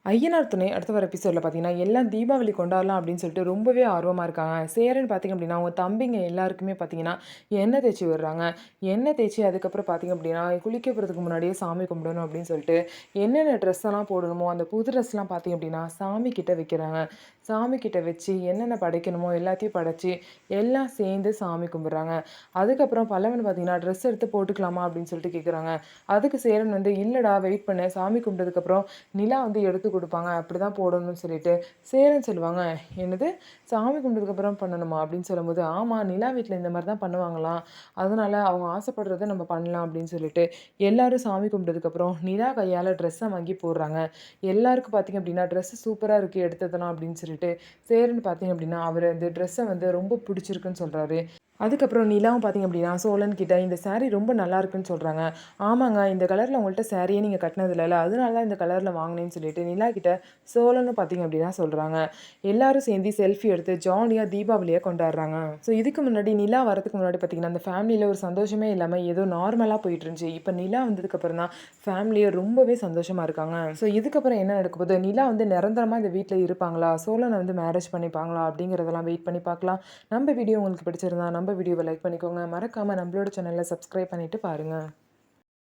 ஐயனார் துணை அடுத்த வர எபிசோட்ல பார்த்தீங்கன்னா, எல்லாம் தீபாவளி கொண்டாடலாம் அப்படின்னு சொல்லிட்டு ரொம்பவே ஆர்வமா இருக்காங்க. சேரன் பார்த்தீங்க அப்படின்னா, அவங்க தம்பிங்க எல்லாருக்குமே பார்த்தீங்கன்னா, எண்ணெய் தேய்ச்சி விடுறாங்க. எண்ணெய் தேய்ச்சி அதுக்கப்புறம் பார்த்தீங்க அப்படின்னா, குளிக்க போறதுக்கு முன்னாடியே சாமி கும்பிடணும் அப்படின்னு சொல்லிட்டு, என்னென்ன ட்ரெஸ் எல்லாம் போடணுமோ, அந்த புது ட்ரெஸ்லாம் பார்த்தீங்க அப்படின்னா, சாமி கிட்ட வைக்கிறாங்க. சாமி கிட்ட வச்சு என்னென்ன படைக்கணுமோ எல்லாத்தையும் படைச்சு, எல்லாம் சேர்ந்து சாமி கும்பிடுறாங்க. அதுக்கப்புறம் பல்லவன் பார்த்தீங்கன்னா, ட்ரெஸ் எடுத்து போட்டுக்கலாமா அப்படின்னு சொல்லிட்டு கேட்குறாங்க. அதுக்கு சேரன் வந்து, இல்லடா வெயிட் பண்ணு. சாமி கும்பிட்டதுக்கப்புறம் நிலா வந்து எடுத்து குடுப்பாங்க. அப்படிதான் போடணும்னு சொல்லிட்டு, சேரன் சொல்லுவாங்க, "என்னது? சாமி கும்பிட்டதுக்கப்புறம் பண்ணணுமா?" அப்படின்னு சொல்லும்போது, "ஆமா, நிலா வீட்ல இந்த மாரி தான் பண்ணுவாங்களாம். அதனால அவங்க ஆசைப்படுறத நம்ம பண்ணலாம்." அப்படின்னு சொல்லிட்டு, எல்லாரும் சாமி கும்பிட்டதுக்கப்புறம் நிலா கையால ட்ரெஸ்ஸ வாங்கி போடுறாங்க. எல்லாருக்கும் பார்த்தீங்க அப்படின்னா, "ட்ரெஸ் சூப்பரா இருக்கு எடுத்ததெல்லாம்." அப்படின்னு சொல்லிட்டு, சேரன் பார்த்தீங்க அப்படின்னா, அவரு அந்த ட்ரெஸ்ஸ வந்து ரொம்ப பிடிச்சிருக்குன்னு சொல்றாரு. அதுக்கப்புறம் நிலாவும் பார்த்தீங்க அப்படின்னா, சோழன் கிட்ட இந்த சாரி ரொம்ப நல்லா இருக்குன்னு சொல்றாங்க. ஆமாங்க, இந்த கலர்ல உங்கள்ட்ட சாரியே நீங்க கட்டினது இல்லல. அதனால தான் இந்த கலர்ல வாங்கினேன்னு சொல்லிட்டு நிலா கிட்ட சோழனும் பார்த்தீங்க அப்படின்னா சொல்றாங்க. எல்லாரும் சேர்ந்து செல்ஃபி எடுத்து ஜாலியா தீபாவளிய கொண்டாடுறாங்க. ஸோ இதுக்கு முன்னாடி நிலா வரதுக்கு முன்னாடி பார்த்தீங்கன்னா, அந்த ஃபேமிலில ஒரு சந்தோஷமே இல்லாம ஏதோ நார்மலா போயிட்டு இருந்துச்சு. இப்ப நிலா வந்ததுக்கப்புறம் தான் ஃபேமிலியே ரொம்பவே சந்தோஷமா இருக்காங்க. ஸோ இதுக்கப்புறம் என்ன நடக்க போகுது? நிலா வந்து நிரந்தரமா இந்த வீட்ல இருப்பாங்களா? சோழன வந்து மேரேஜ் பண்ணிப்பாங்களா? அப்படிங்கிறதெல்லாம் வெயிட் பண்ணி பார்க்கலாம். நம்ம வீடியோ உங்களுக்கு பிடிச்சிருந்தா நம்ம வீடியோவை லைக் பண்ணிக்கோங்க. மறக்காம நம்மளோட சேனலை சப்ஸ்கிரைப் பண்ணிட்டு பாருங்க.